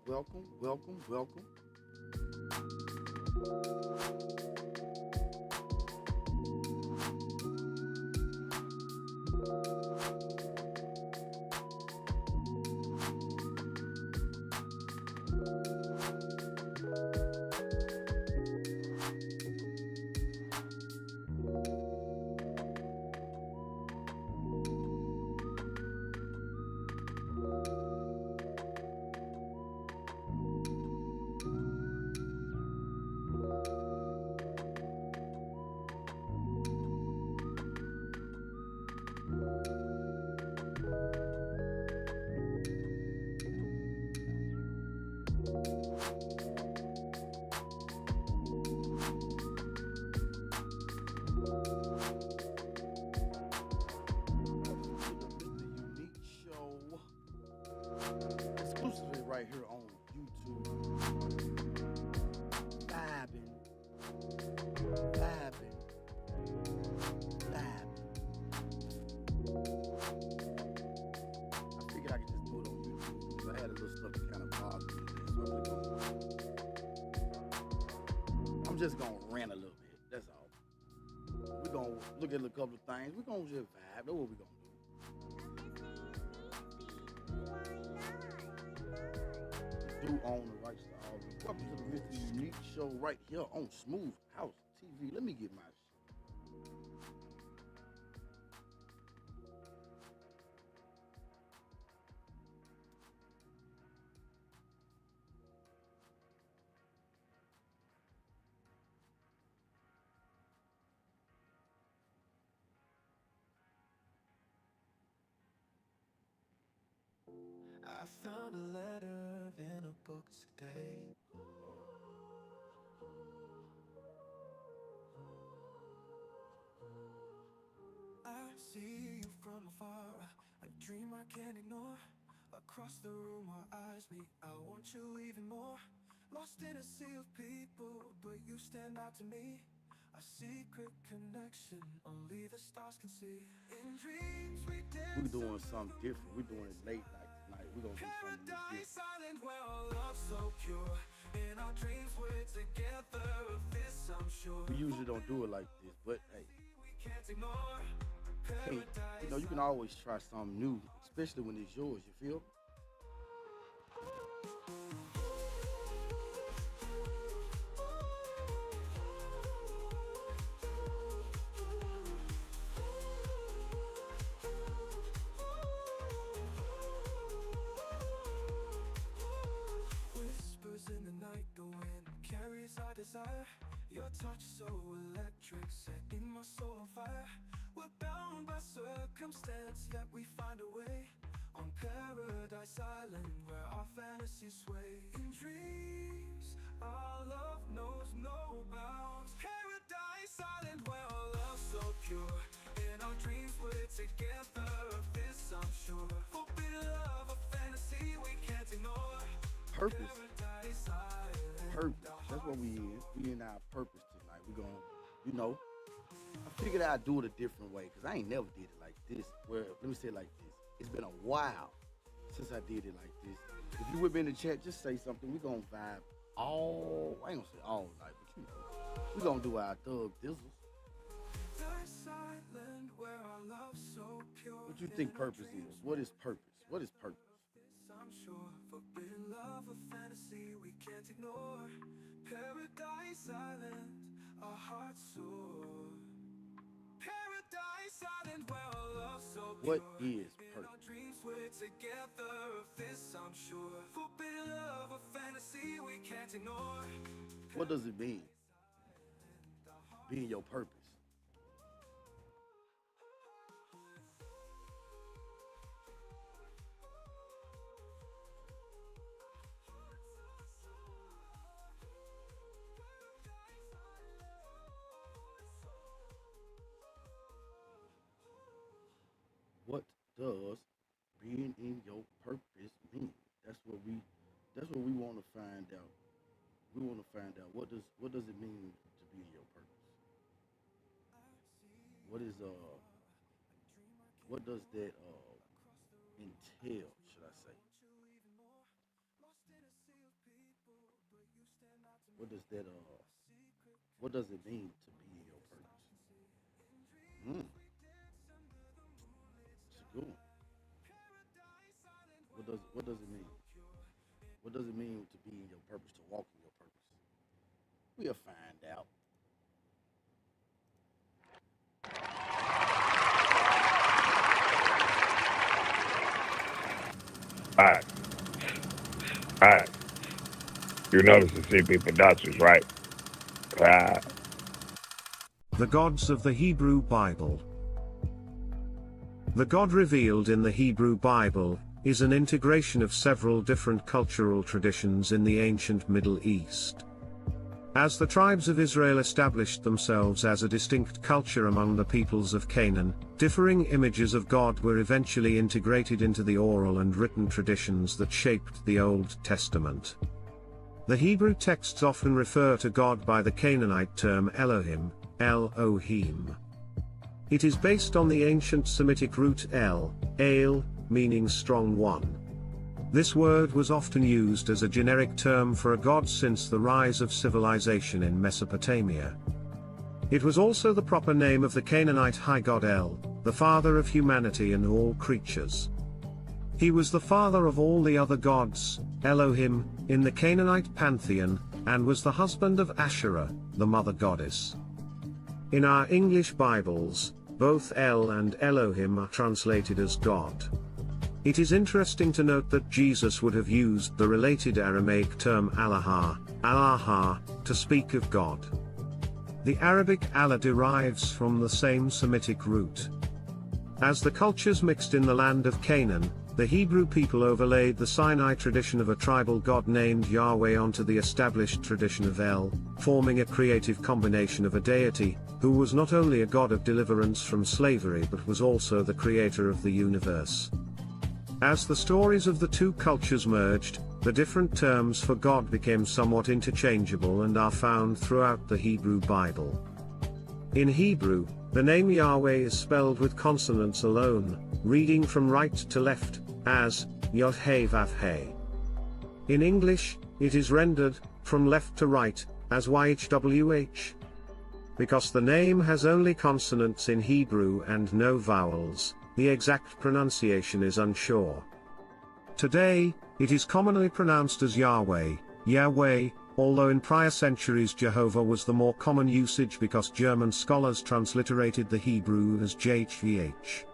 welcome, welcome, welcome. The Unique Show, exclusively right here on YouTube. Vibing, vibing, vibing. I figured I could just do it on YouTube because I had a little stuff that kind of bothered me today, so I'm just gonna rant a little bit. That's all. We're gonna look at a couple of things. We're gonna just vibe. That's what we're gonna do. Do own the rights to all of you. Welcome to the Mr. Unique Show right here on Smooth House TV. Let me get my I found a letter in a book today. I see you from afar, a dream I can't ignore. Across the room our eyes meet, I want you even more. Lost in a sea of people, but you stand out to me. A secret connection, only the stars can see. In dreams we we're dance doing something different. We're doing it late night tonight. We're gonna do something Paradise different. island where our love's so pure. In our dreams we're together, of this I'm sure. We usually don't do it like this, but hey, We can't ignore hey, paradise. you can always try something new, especially when it's yours. You feel? Whispers in the night, the wind carries our desire. Your touch so electric, setting my soul on fire. We're bound by circumstance, yet we find a way. On Paradise Island, where our fantasies sway. In dreams, our love knows no bounds. Paradise Island, where our love's so pure. In our dreams, we're together, of this I'm sure. Forbidden love, a fantasy we can't ignore. Purpose, Paradise Island, purpose. That's what we in. We in our purpose tonight. We're gonna, you know. I figured I'd do it a different way because I ain't never did it like this. Well, let me say it like this. It's been a while since I did it like this. If you would be in the chat, just say something. We're gonna vibe all, I ain't gonna say all night, but you know. We're gonna do our thug dizzles. Paradise Island, where our love's so pure. What you think purpose is? What is purpose? What is purpose? I'm sure forbidden love, a fantasy we can't ignore. Paradise Island, our hearts soar. Paradise Island, where our love's so pure. What is In our purpose? dreams we're together, of this I'm sure. Forbidden love, a fantasy we can't ignore. What does it mean? Being your purpose. What does being in your purpose mean? That's what we want to find out. We want to find out what does it mean to be in your purpose? What is what does that entail, should I say? What does that what does it mean to be in your purpose? It's a good one. What does it mean? What does it mean to be in your purpose, to walk in your purpose? We'll find out. Alright, alright. You notice the CP Producers, right? The gods of the Hebrew Bible. The God revealed in the Hebrew Bible is an integration of several different cultural traditions in the ancient Middle East. As the tribes of Israel established themselves as a distinct culture among the peoples of Canaan, differing images of God were eventually integrated into the oral and written traditions that shaped the Old Testament. The Hebrew texts often refer to God by the Canaanite term Elohim, Elohim. It is based on the ancient Semitic root el, meaning strong one. This word was often used as a generic term for a god since the rise of civilization in Mesopotamia. It was also the proper name of the Canaanite high god El, the father of humanity and all creatures. He was the father of all the other gods, Elohim, in the Canaanite pantheon, and was the husband of Asherah, the mother goddess. In our English Bibles, both El and Elohim are translated as God. It is interesting to note that Jesus would have used the related Aramaic term Allah, to speak of God. The Arabic Allah derives from the same Semitic root. As the cultures mixed in the land of Canaan, the Hebrew people overlaid the Sinai tradition of a tribal god named Yahweh onto the established tradition of El, forming a creative combination of a deity, who was not only a god of deliverance from slavery but was also the creator of the universe. As the stories of the two cultures merged, the different terms for God became somewhat interchangeable and are found throughout the Hebrew Bible. In Hebrew, the name Yahweh is spelled with consonants alone, reading from right to left, as Yod-Heh-Vav-Heh. In English, it is rendered, from left to right, as YHWH. Because the name has only consonants in Hebrew and no vowels, the exact pronunciation is unsure. Today, it is commonly pronounced as Yahweh, Yahweh, although in prior centuries Jehovah was the more common usage because German scholars transliterated the Hebrew as JHVH.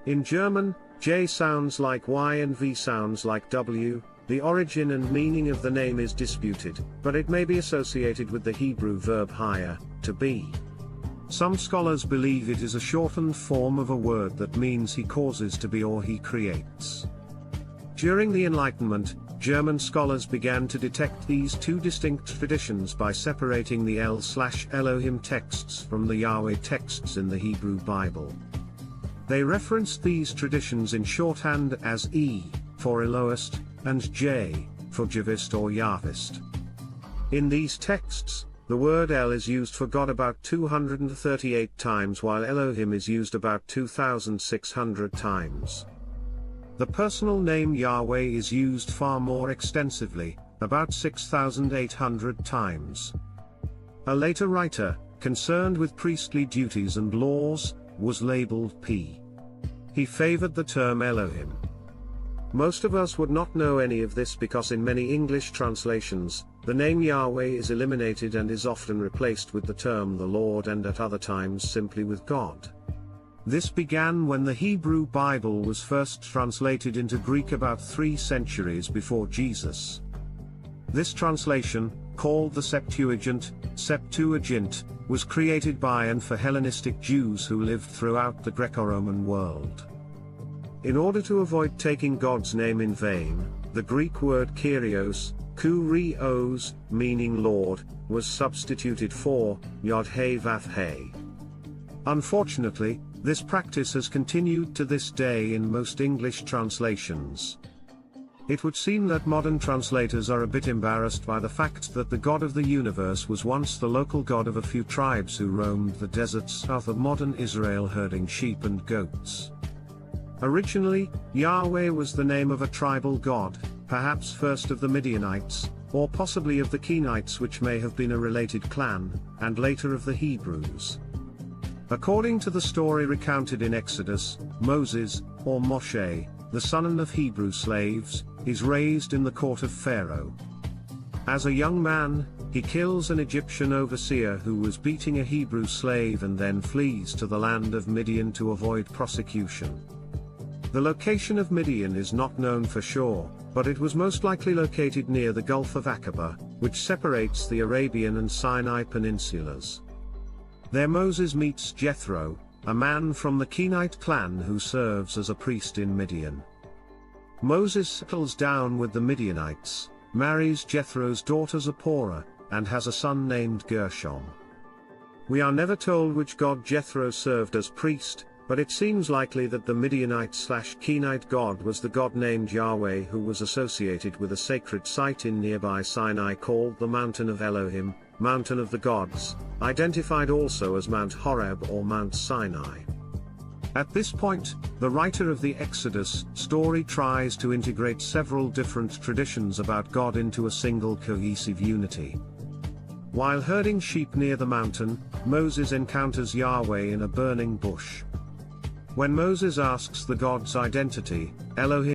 In German, J sounds like Y and V sounds like W. The origin and meaning of the name is disputed, but it may be associated with the Hebrew verb hire, to be. Some scholars believe it is a shortened form of a word that means he causes to be or he creates. During the Enlightenment, German scholars began to detect these two distinct traditions by separating the El/Elohim texts from the Yahweh texts in the Hebrew Bible. They referenced these traditions in shorthand as E, for Elohist, and J, for Javist or Yahvist. In these texts, the word El is used for God about 238 times while Elohim is used about 2,600 times. The personal name Yahweh is used far more extensively, about 6,800 times. A later writer, concerned with priestly duties and laws, was labeled P. He favored the term Elohim. Most of us would not know any of this because in many English translations, the name Yahweh is eliminated and is often replaced with the term the Lord and at other times simply with God. This began when the Hebrew Bible was first translated into Greek about 3 centuries before Jesus. This translation, called the Septuagint, was created by and for Hellenistic Jews who lived throughout the Greco-Roman world. In order to avoid taking God's name in vain, the Greek word Kyrios, kurios, meaning Lord, was substituted for Yod-Heh-Vav-Heh. Unfortunately, this practice has continued to this day in most English translations. It would seem that modern translators are a bit embarrassed by the fact that the God of the universe was once the local god of a few tribes who roamed the deserts south of modern Israel herding sheep and goats. Originally, Yahweh was the name of a tribal god, perhaps first of the Midianites, or possibly of the Kenites, which may have been a related clan, and later of the Hebrews. According to the story recounted in Exodus, Moses, or Moshe, the son of Hebrew slaves, is raised in the court of Pharaoh. As a young man, he kills an Egyptian overseer who was beating a Hebrew slave and then flees to the land of Midian to avoid prosecution. The location of Midian is not known for sure, but it was most likely located near the Gulf of Aqaba, which separates the Arabian and Sinai peninsulas. There Moses meets Jethro, a man from the Kenite clan who serves as a priest in Midian. Moses settles down with the Midianites, marries Jethro's daughter Zipporah, and has a son named Gershom. We are never told which god Jethro served as priest, but it seems likely that the Midianite/Kenite god was the god named Yahweh, who was associated with a sacred site in nearby Sinai called the Mountain of Elohim, Mountain of the Gods, identified also as Mount Horeb or Mount Sinai. At this point, the writer of the Exodus story tries to integrate several different traditions about God into a single cohesive unity. While herding sheep near the mountain, Moses encounters Yahweh in a burning bush. When Moses asks the god's identity, Elohim